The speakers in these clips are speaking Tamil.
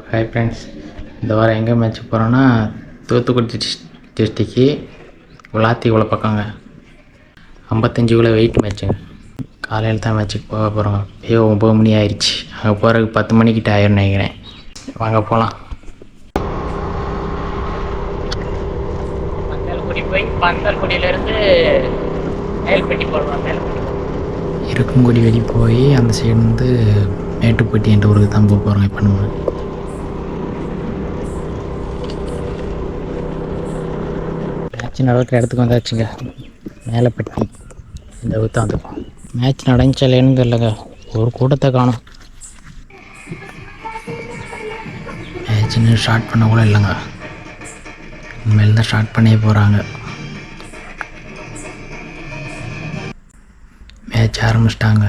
ஹாய் ஃப்ரெண்ட்ஸ், இந்த வாரம் எங்கே மேட்ச் போகிறோன்னா தூத்துக்குடி டிஸ்ட்ரிக்கு விளாத்தி இவ்வளோ பக்கங்க 55 கிலோ வெயிட் மேட்ச்சுங்க. காலையில் தான் மேட்ச்சுக்கு போக போகிறோம். இப்போயே 9 மணி ஆயிடுச்சு. அங்கே போகிறதுக்கு 10 மணிக்கிட்ட ஆயிரும் நினைக்கிறேன். வாங்க போகலாம். பந்தல்குடி போய் பந்தல்குடியிலேருந்து மேல்பட்டி போடுறோம். இருக்குங்குடி வெளியே போய் அந்த சைடு வந்து மேட்டுப்பட்டி என்ற ஊருக்கு தான் போக போகிறோம். இப்போ நம்ம மேட்ச் நடக்கிற இடத்துக்கு வந்தாச்சுங்க. மேலப்பட்டி இந்த ஊர் தான் வந்துருக்கோம். மேட்ச் நடந்துச்சலேன்னு தெரியலங்க, ஒரு கூட்டத்தை காணும். மேட்ச் இன்னும் ஸ்டார்ட் பண்ண கூட இல்லைங்க, இனிமேல் தான் ஸ்டார்ட் பண்ணி போகிறாங்க. மேட்ச் ஆரம்பிச்சிட்டாங்க.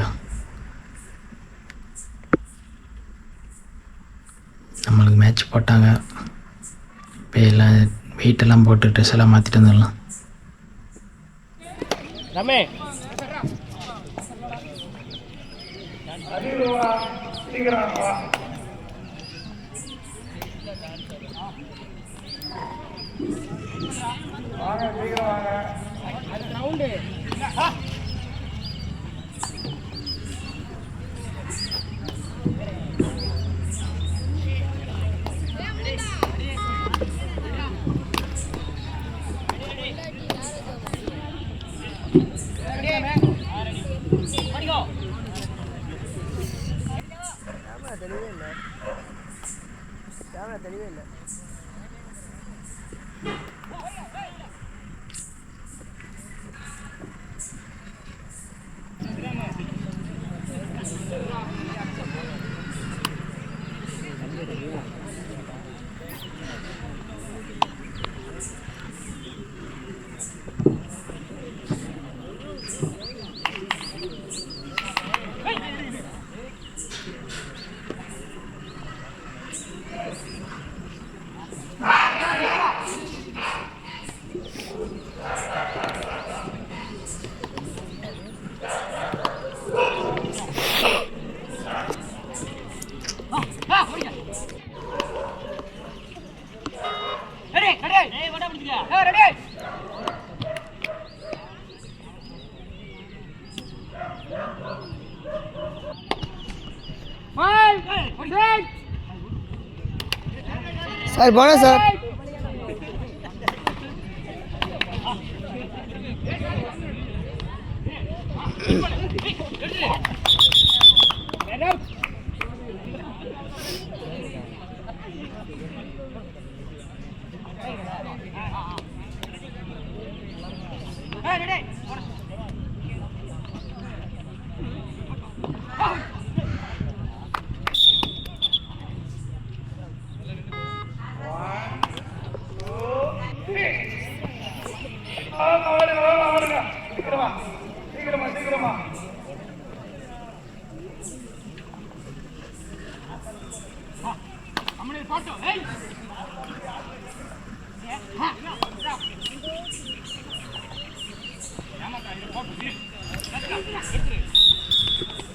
நம்மளுக்கு மேட்ச் போட்டாங்க. இப்போ எல்லாம் வெயிட்டெல்லாம் போட்டு ட்ரெஸ் எல்லாம் மாற்றிட்டு வந்துடலாம். தெரியவே இல்லை. சார் போனா சார்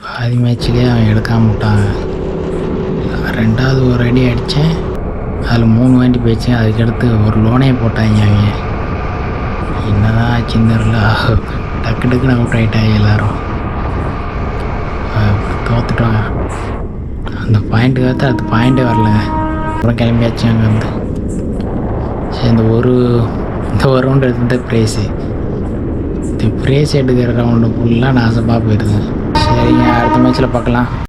பாதி மேட்ச்லேயே அவன் எடுக்காம விட்டாங்க. ரெண்டாவது ஒரு அடி அடித்தேன், அதில் 3 வாண்டி போயிடுச்சு. அதுக்கடுத்து ஒரு லோனே போட்டாங்க. அவங்க என்னதான் ஆச்சுன்னு தெரியல, டக்கு டக்குன்னு அவுட் ஆகிட்டாங்க எல்லோரும். தோத்துட்டாங்க. அந்த பாயிண்ட்டுக்கு பார்த்து அது பாயிண்ட்டே வரலங்க. அப்புறம் கிளம்பியாச்சு அங்கே வந்து. சரி, இந்த ஒரு ரவுண்டு எடுத்த ப்ரைஸு, இந்த ப்ரைஸ் எடுக்கிற ரவுண்டு ஃபுல்லாக நாசமாக போயிடுது. சரிங்க, அடுத்த மேட்ச்சில் பார்க்கலாம்.